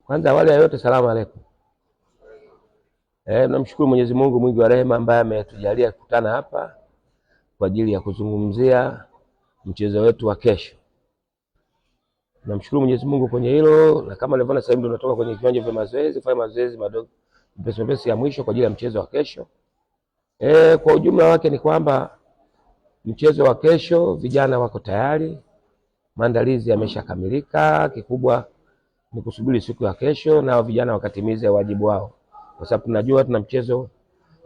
Kwanza awali ya yote, salamu alaykum. Namshukuru Mwenyezi Mungu mwingi wa rehema ambaye ametujalia kukutana hapa kwa ajili ya kuzungumzia mchezo wetu wa kesho. Namshukuru Mwenyezi Mungu kwenye hilo, na kama nilivyoona sasa hivi tunatoka kwenye viwanja vya mazoezi, kufanya mazoezi madogo mepesi ya mwisho kwa ajili ya mchezo wa kesho. Kwa ujumla wake ni kwamba mchezo wa kesho vijana wako tayari, maandalizi yameshakamilika. Kikubwa ni kusubiri siku ya kesho na vijana wakatimize wajibu wao, kwa sababu tunajua tuna mchezo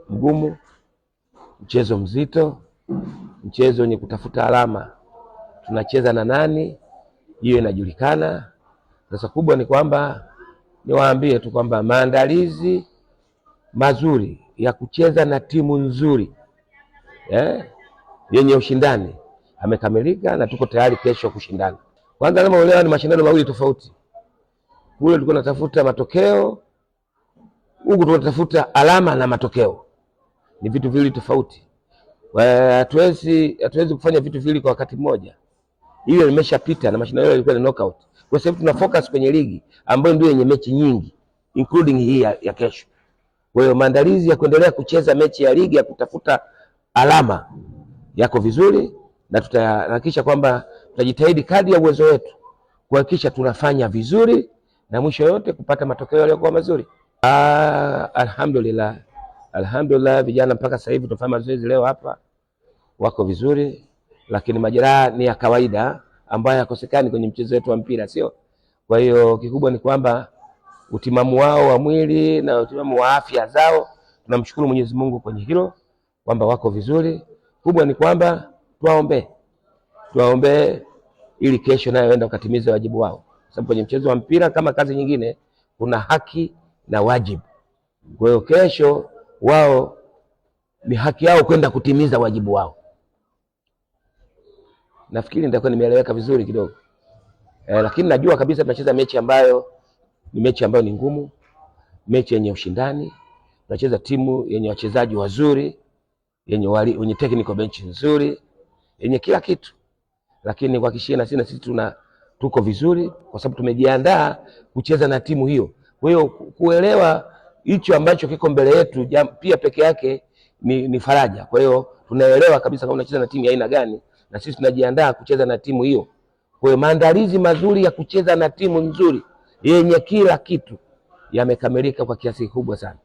mgumu, mchezo mzito, mchezo wenye kutafuta alama. Tunacheza na nani, hiyo inajulikana. Sasa kubwa ni kwamba niwaambie tu kwamba maandalizi mazuri ya kucheza na timu nzuri yenye ushindani amekamilika na tuko tayari kesho kushindana. Kwanza kama uelewa, ni mashindano mawili tofauti. Kule tulikuwa tunatafuta matokeo, huku tunatafuta alama na matokeo. Ni vitu viwili tofauti. Hatuwezi kufanya vitu viwili kwa wakati mmoja. Hiyo imeshapita na mashindano yale yalikuwa ni knockout. Kwa sababu tuna focus kwenye ligi ambayo ndio yenye mechi nyingi including hii ya kesho. Kwa hiyo maandalizi ya kuendelea kucheza mechi ya ligi ya kutafuta alama yako vizuri, na tutahakikisha kwamba tutajitahidi kadri ya uwezo wetu kuhakikisha tunafanya vizuri na mwisho yote kupata matokeo yaliyokuwa mazuri. Alhamdulillah vijana mpaka sasa hivi tunafanya mazoezi leo hapa wako vizuri, lakini majeraha ni ya kawaida ambayo yakosekani kwenye mchezo wetu wa mpira, sio? Kwa hiyo kikubwa ni kwamba utimamu wao wa mwili na utimamu wa afya zao, tunamshukuru Mwenyezi Mungu kwenye hilo kwamba wako vizuri. Kubwa ni kwamba tuwaombe ili kesho nayo waende wakatimize wajibu wao, sababu kwenye mchezo wa mpira kama kazi nyingine kuna haki na wajibu. Kwa hiyo kesho wao ni haki yao kwenda kutimiza wajibu wao. Nafikiri nitakuwa nimeeleweka vizuri kidogo. Lakini najua kabisa tunacheza mechi ambayo ni ngumu, mechi yenye ushindani. Tunacheza timu yenye wachezaji wazuri, wenye technical bench nzuri, yenye kila kitu. Lakini kwa kishina sisi tuko vizuri kwa sababu tumejiandaa kucheza na timu hiyo. Kwa hiyo kuelewa hicho ambacho kiko mbele yetu pia peke yake ni faraja. Kwa hiyo tunaelewa kabisa kama tunacheza na timu ya aina gani, na sisi tunajiandaa kucheza na timu hiyo. Kwa hiyo maandalizi mazuri ya kucheza na timu nzuri yenye kila kitu yamekamilika kwa kiasi kikubwa sana.